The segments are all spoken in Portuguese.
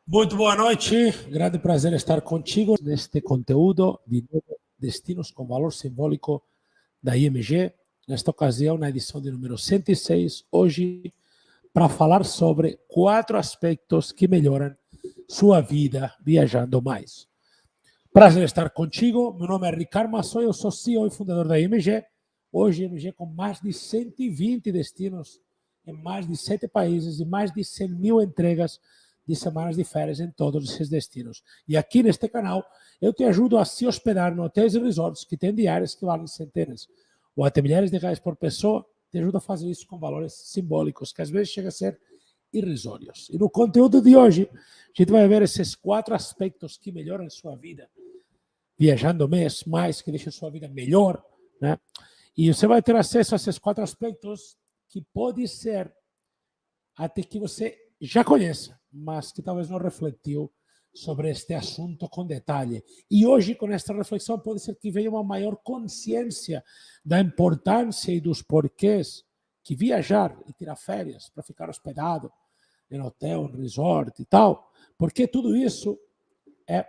Muito boa noite, grande prazer estar contigo neste conteúdo de Destinos com Valor Simbólico da IMG, nesta ocasião na edição de número 106, hoje para falar sobre 4 aspectos que melhoram sua vida viajando mais. Prazer estar contigo, meu nome é Ricardo Massoi, eu sou CEO e fundador da IMG, hoje IMG com mais de 120 destinos em mais de 7 países e mais de 100 mil entregas de semanas de férias em todos esses destinos. E aqui neste canal eu te ajudo a se hospedar em hotéis e resorts que têm diárias que valem centenas ou até milhares de reais por pessoa. Te ajudo a fazer isso com valores simbólicos que às vezes chegam a ser irrisórios. E no conteúdo de hoje a gente vai ver esses 4 aspectos que melhoram a sua vida viajando mais, que deixam a sua vida melhor, né? E você vai ter acesso a esses 4 aspectos que pode ser até que você já conheça, mas que talvez não refletiu sobre este assunto com detalhe. E hoje, com esta reflexão, pode ser que venha uma maior consciência da importância e dos porquês que viajar e tirar férias para ficar hospedado em hotel, em resort e tal, porque tudo isso é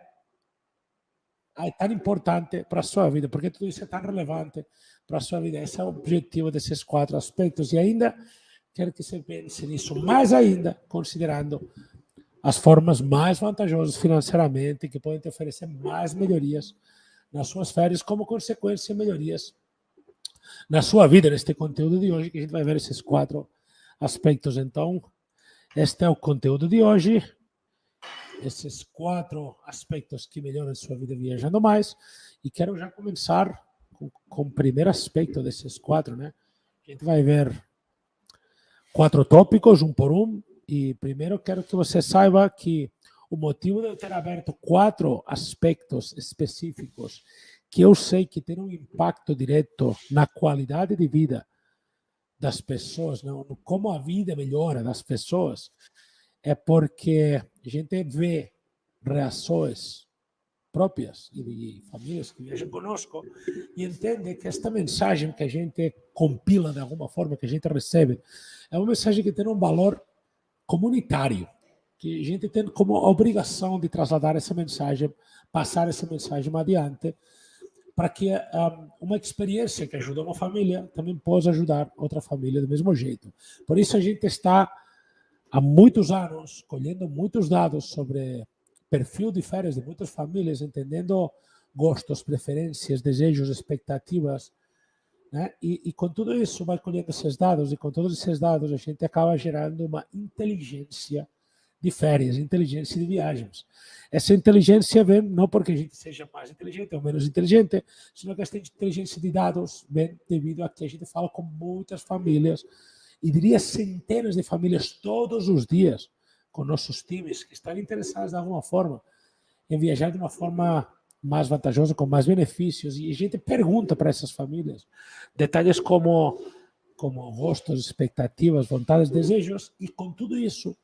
tão importante para a sua vida, porque tudo isso é tão relevante para a sua vida. Esse é o objetivo desses 4 aspectos. E ainda quero que você pense nisso mais ainda, considerando as formas mais vantajosas financeiramente, que podem te oferecer mais melhorias nas suas férias, como consequência, melhorias na sua vida, neste conteúdo de hoje, que a gente vai ver esses 4 aspectos. Então, este é o conteúdo de hoje, esses 4 aspectos que melhoram a sua vida viajando mais, e quero já começar com o primeiro aspecto desses 4, né? A gente vai ver 4 tópicos, um por um, e primeiro quero que você saiba que o motivo de eu ter aberto 4 aspectos específicos que eu sei que tem um impacto direto na qualidade de vida das pessoas, no como a vida melhora das pessoas, é porque a gente vê reações próprias e de famílias que viajam conosco e entende que esta mensagem que a gente compila de alguma forma, que a gente recebe, é uma mensagem que tem um valor comunitário, que a gente tem como obrigação de trasladar essa mensagem, passar essa mensagem adiante, para que uma experiência que ajuda uma família também possa ajudar outra família do mesmo jeito. Por isso a gente está há muitos anos colhendo muitos dados sobre perfil de férias de muitas famílias, entendendo gostos, preferências, desejos, expectativas, né? E com tudo isso vai colhendo esses dados, e com todos esses dados a gente acaba gerando uma inteligência de férias, inteligência de viagens. Essa inteligência vem não porque a gente seja mais inteligente ou menos inteligente, sino que essa inteligência de dados vem devido a que a gente fala com muitas famílias, e diria centenas de famílias todos os dias, com nossos times que estão interessados de alguma forma em viajar de uma forma mais vantajosa, com mais benefícios, e a gente pergunta para essas famílias detalhes como gostos, expectativas, vontades, desejos, e com tudo isso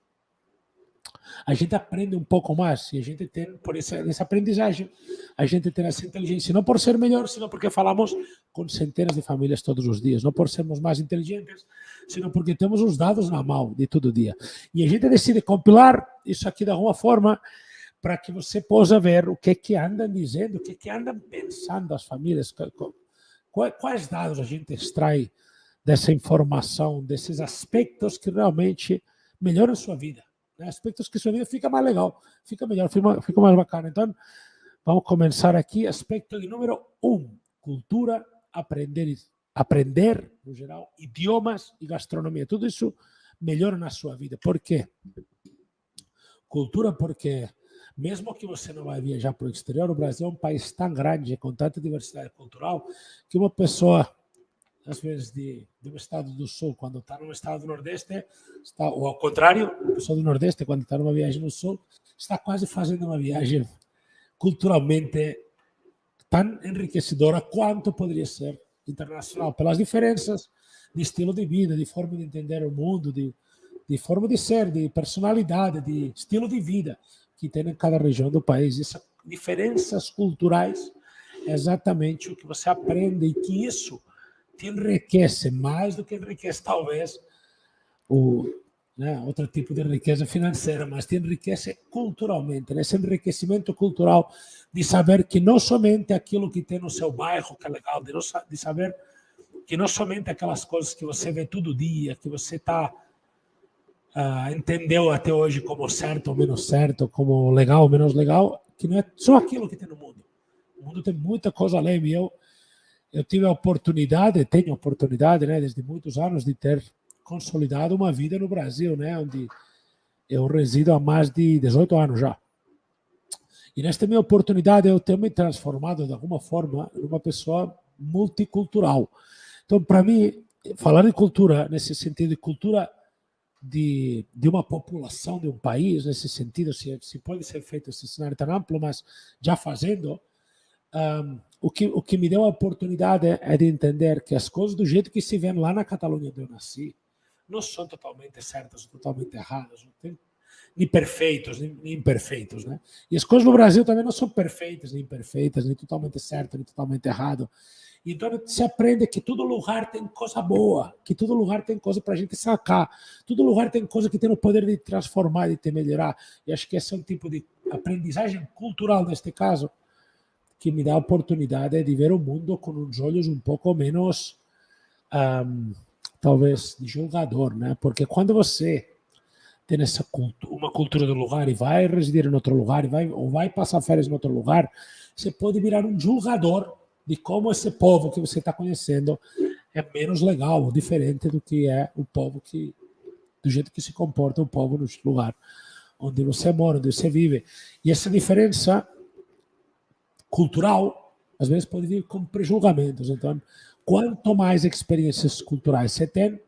a gente aprende um pouco mais, e a gente tem, por essa aprendizagem, a gente tem essa inteligência, não por ser melhor, sino porque falamos com centenas de famílias todos os dias, não por sermos mais inteligentes, sino porque temos os dados na mão de todo dia. E a gente decide compilar isso aqui de alguma forma para que você possa ver o que andam dizendo, o que andam pensando as famílias, quais dados a gente extrai dessa informação, desses aspectos que realmente melhoram a sua vida. Aspectos que sua vida fica mais legal, fica melhor, fica mais bacana. Então, vamos começar aqui. Aspecto de número 1, cultura, aprender, no geral, idiomas e gastronomia. Tudo isso melhora na sua vida. Por quê? Cultura, porque mesmo que você não vai viajar para o exterior, o Brasil é um país tão grande, com tanta diversidade cultural, que uma pessoa, às vezes, de um estado do sul, quando está no estado do Nordeste, ou ao contrário, a pessoa do Nordeste, quando está numa viagem no sul, está quase fazendo uma viagem culturalmente tão enriquecedora quanto poderia ser internacional, pelas diferenças de estilo de vida, de forma de entender o mundo, de forma de ser, de personalidade, de estilo de vida que tem em cada região do país. Essas diferenças culturais é exatamente o que você aprende, e que isso te enriquece mais do que enriquece talvez outro tipo de riqueza financeira, mas te enriquece culturalmente, esse enriquecimento cultural de saber que não somente aquilo que tem no seu bairro que é legal, de saber que não somente aquelas coisas que você vê todo dia, que você entendeu até hoje como certo ou menos certo, como legal ou menos legal, que não é só aquilo que tem no mundo. O mundo tem muita coisa além. E eu tive a oportunidade, tenho a oportunidade, né, desde muitos anos, de ter consolidado uma vida no Brasil, né, onde eu resido há mais de 18 anos já. E nesta minha oportunidade eu tenho me transformado de alguma forma numa pessoa multicultural. Então, para mim, falar de cultura, nesse sentido de cultura de uma população de um país, nesse sentido, se pode ser feito esse cenário tão amplo, mas já fazendo, o que me deu a oportunidade é de entender que as coisas do jeito que se vê lá na Catalunha onde eu nasci, não são totalmente certas, totalmente erradas, não tem nem perfeitos, nem imperfeitos, né? E as coisas no Brasil também não são perfeitas, nem imperfeitas, nem totalmente certo, nem totalmente errado. Então se aprende que todo lugar tem coisa boa, que todo lugar tem coisa para a gente sacar, todo lugar tem coisa que tem o poder de transformar, de te melhorar. E acho que esse é um tipo de aprendizagem cultural, neste caso, que me dá a oportunidade de ver o mundo com uns olhos um pouco menos, talvez, de julgador, né? Porque quando você tem uma cultura do lugar e vai residir em outro lugar, ou vai passar férias em outro lugar, você pode virar um julgador de como esse povo que você está conhecendo é menos legal ou diferente do que é o povo do jeito que se comporta o povo no lugar onde você mora, onde você vive. E essa diferença cultural, às vezes, pode vir com prejulgamentos. Então, quanto mais experiências culturais você tem,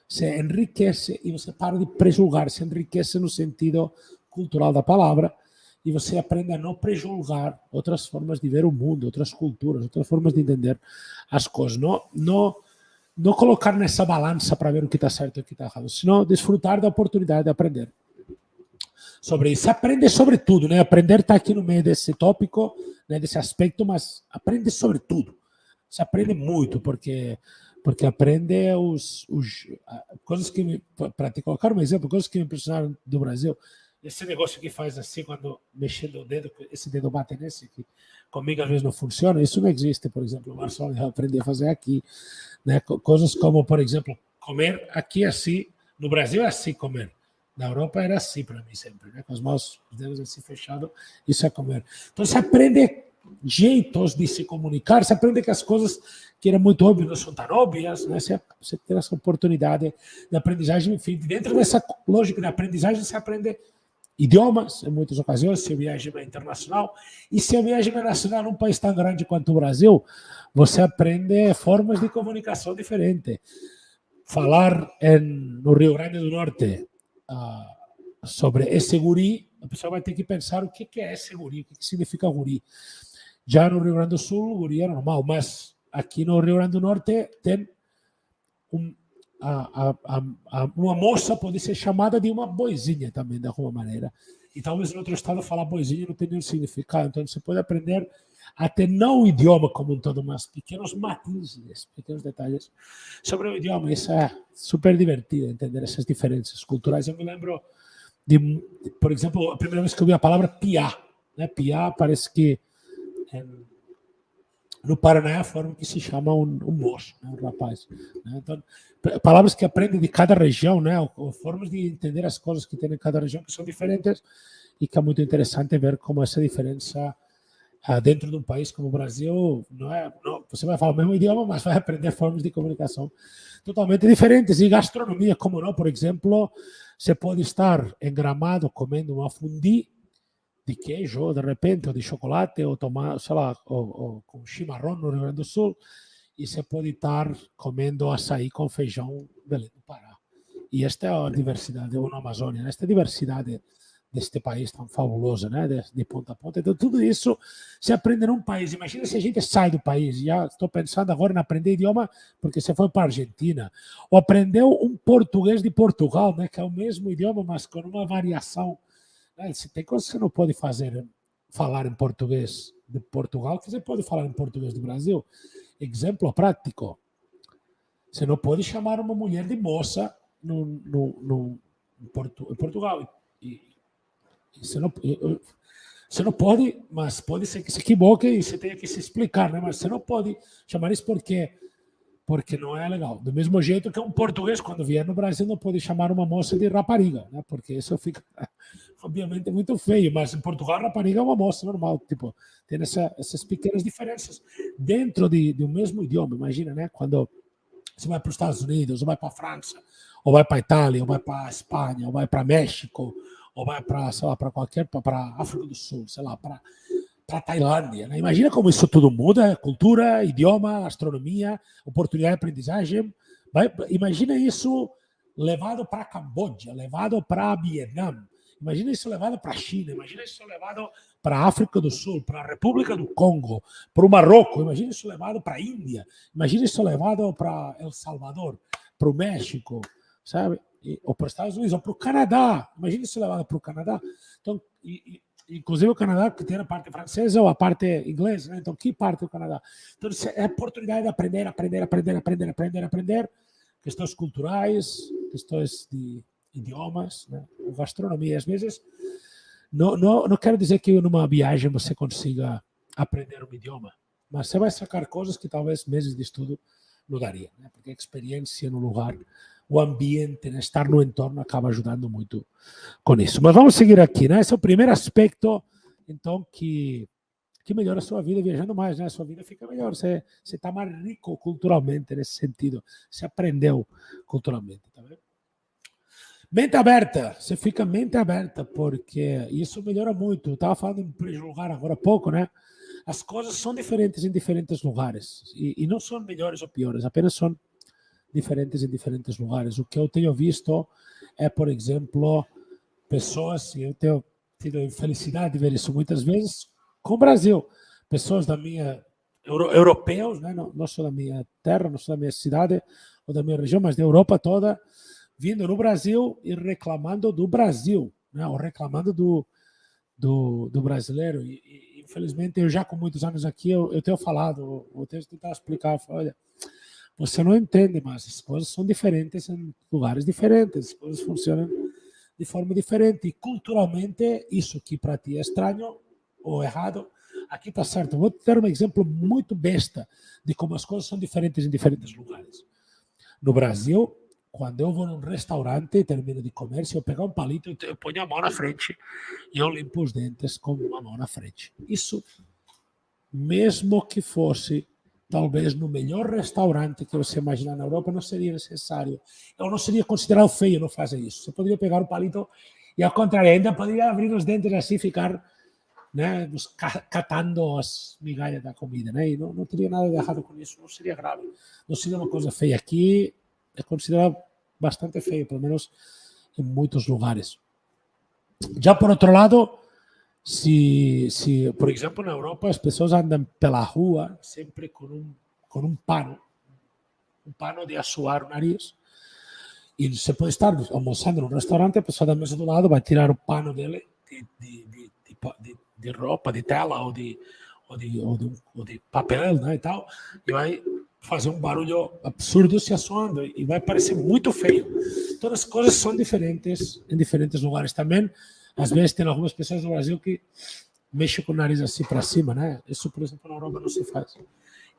se enriquece e você para de prejulgar, se enriquece no sentido cultural da palavra e você aprende a não prejulgar outras formas de ver o mundo, outras culturas, outras formas de entender as coisas. Não colocar nessa balança para ver o que está certo e o que está errado, senão desfrutar da oportunidade de aprender sobre isso. Aprende sobre tudo, né? Aprender está aqui no meio desse tópico, né, desse aspecto, mas aprende sobre tudo. Você aprende muito, porque aprende coisas que para te colocar um exemplo, coisas que me impressionaram do Brasil. Esse negócio que faz assim, quando mexendo o dedo, esse dedo bate nesse, que comigo às vezes não funciona, isso não existe, por exemplo, o Marcelo já aprendeu a fazer aqui. Né? Coisas como, por exemplo, comer aqui assim, no Brasil é assim comer. Na Europa era assim para mim sempre, né? Com os dedos assim fechados, isso é comer. Então você aprende jeitos de se comunicar, você aprende que as coisas que eram muito óbvias não são tão óbvias, né? Você tem essa oportunidade de aprendizagem, enfim, dentro dessa lógica de aprendizagem você aprende idiomas, em muitas ocasiões, se a viagem é internacional, e se a viagem é nacional num país tão grande quanto o Brasil, você aprende formas de comunicação diferentes. Falar no Rio Grande do Norte sobre esse guri, a pessoa vai ter que pensar o que é esse guri, o que significa guri. Já no Rio Grande do Sul, o guri é normal, mas aqui no Rio Grande do Norte tem uma moça pode ser chamada de uma boizinha também, de alguma maneira. E talvez em outro estado falar boizinha não tenha nenhum significado. Então você pode aprender até não o idioma como um todo, mas pequenos matizes, pequenos detalhes sobre o idioma. Isso é super divertido, entender essas diferenças culturais. Eu me lembro por exemplo, a primeira vez que eu vi a palavra piá. Né? Piá parece que no Paraná é a forma que se chama um moço, né? Um rapaz. Né? Então, palavras que aprendem de cada região, né? Ou formas de entender as coisas que tem em cada região que são diferentes e que é muito interessante ver como essa diferença dentro de um país como o Brasil, você vai falar o mesmo idioma, mas vai aprender formas de comunicação totalmente diferentes. E gastronomia, como não, por exemplo, você pode estar em Gramado comendo uma fundi de queijo, de repente, ou de chocolate, ou tomar, sei lá, ou com chimarrão no Rio Grande do Sul, e você pode estar comendo açaí com feijão Belém do Pará. E esta é a diversidade, ou na Amazônia, esta diversidade deste país tão fabuloso, né? De ponta a ponta. Então, tudo isso se aprende num país. Imagina se a gente sai do país. Já estou pensando agora em aprender idioma, porque você foi para a Argentina, ou aprendeu um português de Portugal, né? Que é o mesmo idioma, mas com uma variação. Se tem coisas que você não pode falar em português de Portugal, que você pode falar em português do Brasil. Exemplo prático. Você não pode chamar uma mulher de moça em Portugal. Você não pode, mas pode ser que se equivoque e você tenha que se explicar, né? Mas você não pode chamar isso porque não é legal. Do mesmo jeito que um português, quando vier no Brasil, não pode chamar uma moça de rapariga, né? Porque isso fica, obviamente, muito feio. Mas em Portugal, rapariga é uma moça normal. Tipo, tem essas pequenas diferenças dentro de um mesmo idioma. Imagina, né? Quando você vai para os Estados Unidos, ou vai para a França, ou vai para a Itália, ou vai para a Espanha, ou vai para México, ou vai para, sei lá, para a África do Sul, sei lá, para Tailândia. Né? Imagina como isso tudo muda, cultura, idioma, astronomia, oportunidade de aprendizagem. Imagina isso levado para Camboja, levado para Vietnã, imagina isso levado para a China, imagina isso levado para a África do Sul, para a República do Congo, para o Marrocos, imagina isso levado para a Índia, imagina isso levado para El Salvador, para o México, sabe? Ou para os Estados Unidos, ou para o Canadá, imagina isso levado para o Canadá. Então, inclusive o Canadá, que tem a parte francesa ou a parte inglesa, né? Então, que parte do Canadá? Então, é a oportunidade de aprender, questões culturais, questões de idiomas, né? Gastronomia. Às vezes, não quero dizer que numa viagem você consiga aprender um idioma, mas você vai sacar coisas que talvez meses de estudo não daria, né? Porque a experiência no lugar, o ambiente, né? Estar no entorno acaba ajudando muito com isso. Mas vamos seguir aqui, né? Esse é o primeiro aspecto, então, que melhora a sua vida viajando mais, né? A sua vida fica melhor, você está mais rico culturalmente nesse sentido, você aprendeu culturalmente, tá vendo? Mente aberta, você fica mente aberta, porque isso melhora muito. Eu estava falando em primeiro lugar agora há pouco, né? As coisas são diferentes em diferentes lugares, e não são melhores ou piores, apenas são diferentes em diferentes lugares. O que eu tenho visto é, por exemplo, pessoas, e eu tenho tido a infelicidade de ver isso muitas vezes, com o Brasil. Pessoas da minha, europeus, né? Não só da minha terra, não só da minha cidade ou da minha região, mas da Europa toda, vindo no Brasil e reclamando do Brasil, né? Ou reclamando do brasileiro. E, infelizmente, eu já com muitos anos aqui, eu tenho falado, eu tenho tentado explicar, olha, você não entende, mas as coisas são diferentes em lugares diferentes, as coisas funcionam de forma diferente. E culturalmente, isso que para ti é estranho ou errado, aqui está certo. Vou te dar um exemplo muito besta de como as coisas são diferentes em diferentes lugares. No Brasil, quando eu vou num restaurante e termino de comer, se eu pegar um palito, eu ponho a mão na frente e eu limpo os dentes com uma mão na frente. Isso, mesmo que fosse talvez no melhor restaurante que você imaginar na Europa, não seria necessário. Ou não seria considerado feio não fazer isso. Você poderia pegar o palito e, ao contrário, ainda poderia abrir os dentes assim e ficar, né, catando as migalhas da comida. Né? E não teria nada de errado com isso, não seria grave. Não seria uma coisa feia. Aqui é considerado bastante feio, pelo menos em muitos lugares. Já por outro lado, se por exemplo, na Europa as pessoas andam pela rua sempre com um pano de assoar o nariz, e você pode estar almoçando num restaurante, a pessoa da mesa do lado vai tirar o pano dele de roupa, de tela ou de papel, né, e tal, e vai fazer um barulho absurdo se assoando e vai parecer muito feio. Todas as coisas são diferentes em diferentes lugares também. Às vezes tem algumas pessoas no Brasil que mexem com o nariz assim para cima, né? Isso, por exemplo, na Europa não se faz.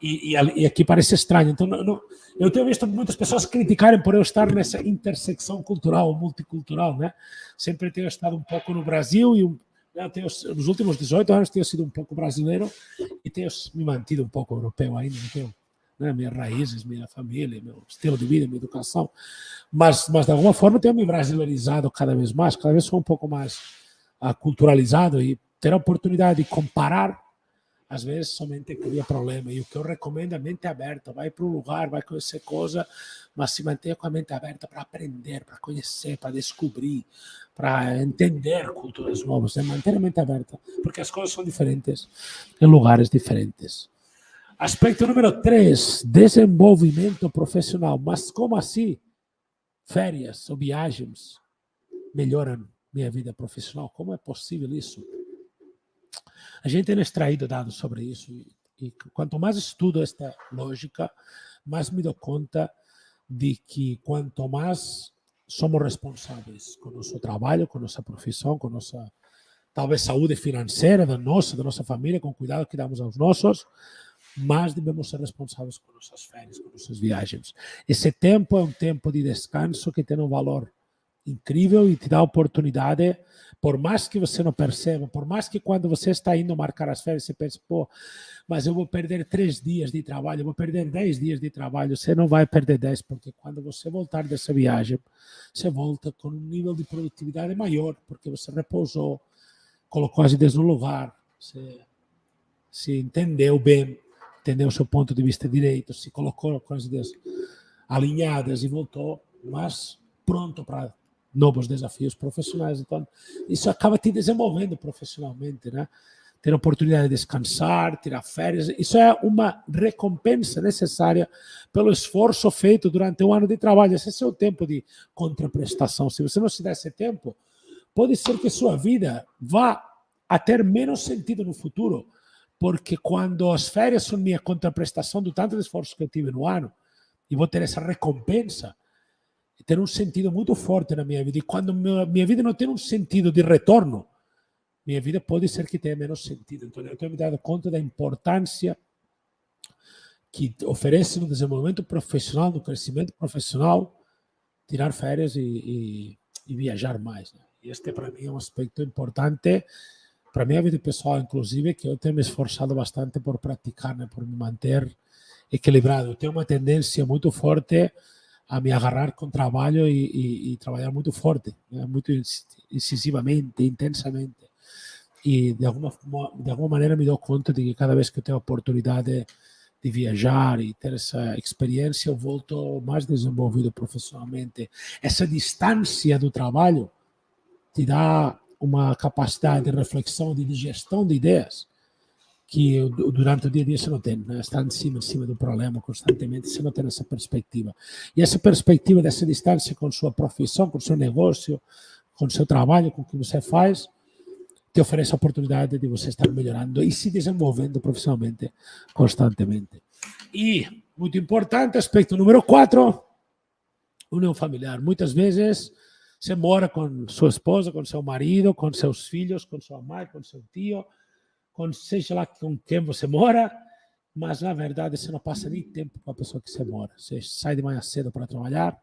E aqui parece estranho. Então, eu tenho visto muitas pessoas criticarem por eu estar nessa intersecção cultural, multicultural, né? Sempre tenho estado um pouco no Brasil e nos últimos 18 anos tenho sido um pouco brasileiro e tenho me mantido um pouco europeu ainda, tenho, né, minhas raízes, minha família, meu estilo de vida, minha educação, mas de alguma forma tenho me brasileirizado cada vez mais, cada vez sou um pouco mais culturalizado e ter a oportunidade de comparar, às vezes somente cria problema. E o que eu recomendo é mente aberta, vai para um lugar, vai conhecer coisa, mas se mantenha com a mente aberta para aprender, para conhecer, para descobrir, para entender culturas novas, manter a mente aberta, porque as coisas são diferentes em lugares diferentes. Aspecto número 3, desenvolvimento profissional. Mas como assim férias ou viagens melhoram minha vida profissional? Como é possível isso? A gente tem extraído dados sobre isso e quanto mais estudo esta lógica, mais me dou conta de que quanto mais somos responsáveis com o nosso trabalho, com nossa profissão, com nossa, talvez, saúde financeira da nossa família, com o cuidado que damos aos nossos, mais devemos ser responsáveis com nossas férias, com nossas viagens. Esse tempo é um tempo de descanso que tem um valor incrível e te dá a oportunidade, por mais que você não perceba, por mais que quando você está indo marcar as férias, você pense, pô, mas eu vou perder 3 dias de trabalho, eu vou perder 10 dias de trabalho. Você não vai perder 10, porque quando você voltar dessa viagem, você volta com um nível de produtividade maior, porque você repousou, colocou as ideias no lugar, você se entendeu bem, entendeu o seu ponto de vista direito, se colocou com as ideias alinhadas e voltou mais pronto para novos desafios profissionais. Então, isso acaba te desenvolvendo profissionalmente, né? Ter a oportunidade de descansar, tirar férias, isso é uma recompensa necessária pelo esforço feito durante um ano de trabalho. Esse é o seu tempo de contraprestação. Se você não se der esse tempo, pode ser que sua vida vá a ter menos sentido no futuro, porque quando as férias são minha contraprestação do tanto de esforço que eu tive no ano, e vou ter essa recompensa, ter um sentido muito forte na minha vida. E quando minha vida não tem um sentido de retorno, minha vida pode ser que tenha menos sentido. Então, eu tenho me dado conta da importância que oferece no desenvolvimento profissional, no crescimento profissional, tirar férias e viajar mais, né? E este, para mim, é um aspecto importante para a minha vida pessoal, inclusive, que eu tenho me esforçado bastante por praticar, né? Por me manter equilibrado. Eu tenho uma tendência muito forte a me agarrar com trabalho e trabalhar muito forte, né? Muito incisivamente, intensamente. E de alguma maneira me dou conta de que cada vez que eu tenho a oportunidade de viajar e ter essa experiência, eu volto mais desenvolvido profissionalmente. Essa distância do trabalho te dá uma capacidade de reflexão, de digestão de ideias que durante o dia a dia você não tem, né? Está em cima do problema constantemente, você não tem essa perspectiva. E essa perspectiva dessa distância com sua profissão, com seu negócio, com seu trabalho, com o que você faz, te oferece a oportunidade de você estar melhorando e se desenvolvendo profissionalmente constantemente. E, muito importante, aspecto número 4, união familiar. Muitas vezes você mora com sua esposa, com seu marido, com seus filhos, com sua mãe, com seu tio, com seja lá com quem você mora, mas na verdade você não passa nem tempo com a pessoa que você mora. Você sai de manhã cedo para trabalhar,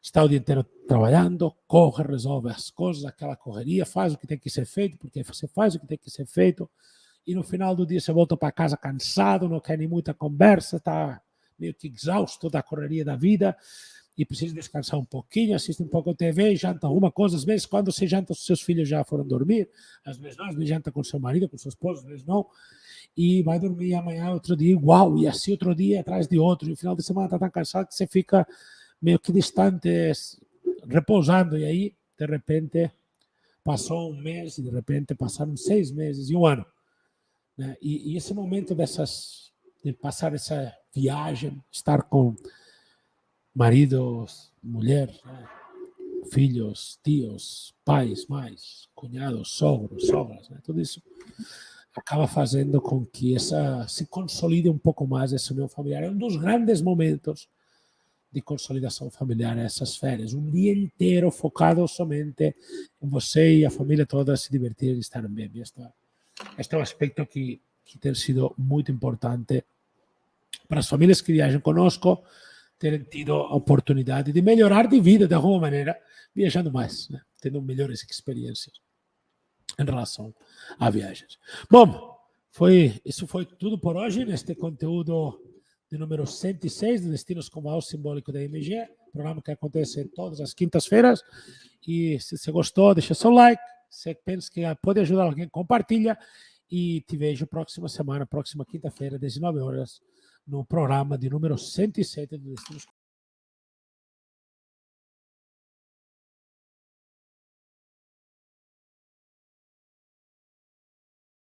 está o dia inteiro trabalhando, corre, resolve as coisas, aquela correria, faz o que tem que ser feito, porque você faz o que tem que ser feito, e no final do dia você volta para casa cansado, não quer nem muita conversa, está meio que exausto da correria da vida, e precisa descansar um pouquinho, assiste um pouco a TV, janta alguma coisa. Às vezes, quando você janta, os seus filhos já foram dormir, às vezes não, às vezes janta com seu marido, com sua esposa, às vezes não, e vai dormir amanhã, outro dia igual, e assim outro dia atrás de outro, e no final de semana está tão cansado que você fica meio que distante, repousando, e aí, de repente, passou um mês, e de repente passaram 6 meses e um ano, né? E esse momento de passar essa viagem, estar com maridos, mulher, né? Filhos, tios, pais, mães, cunhados, sogros, sogras, né? Tudo isso acaba fazendo com que se consolide um pouco mais essa união familiar. É um dos grandes momentos de consolidação familiar, essas férias. Um dia inteiro focado somente em você e a família toda se divertirem e estarem bem. Este é um aspecto que tem sido muito importante para as famílias que viajam conosco, terem tido a oportunidade de melhorar de vida de alguma maneira, viajando mais, né? Tendo melhores experiências em relação a viagens. Bom, isso foi tudo por hoje, neste conteúdo de número 106 do Destinos com Valor Simbólico da IMG, programa que acontece todas as quintas-feiras. E se você gostou, deixa seu like. Se pensa que pode ajudar alguém, compartilha. E te vejo próxima semana, próxima quinta-feira, 19 horas, no programa de número 107 do Destinos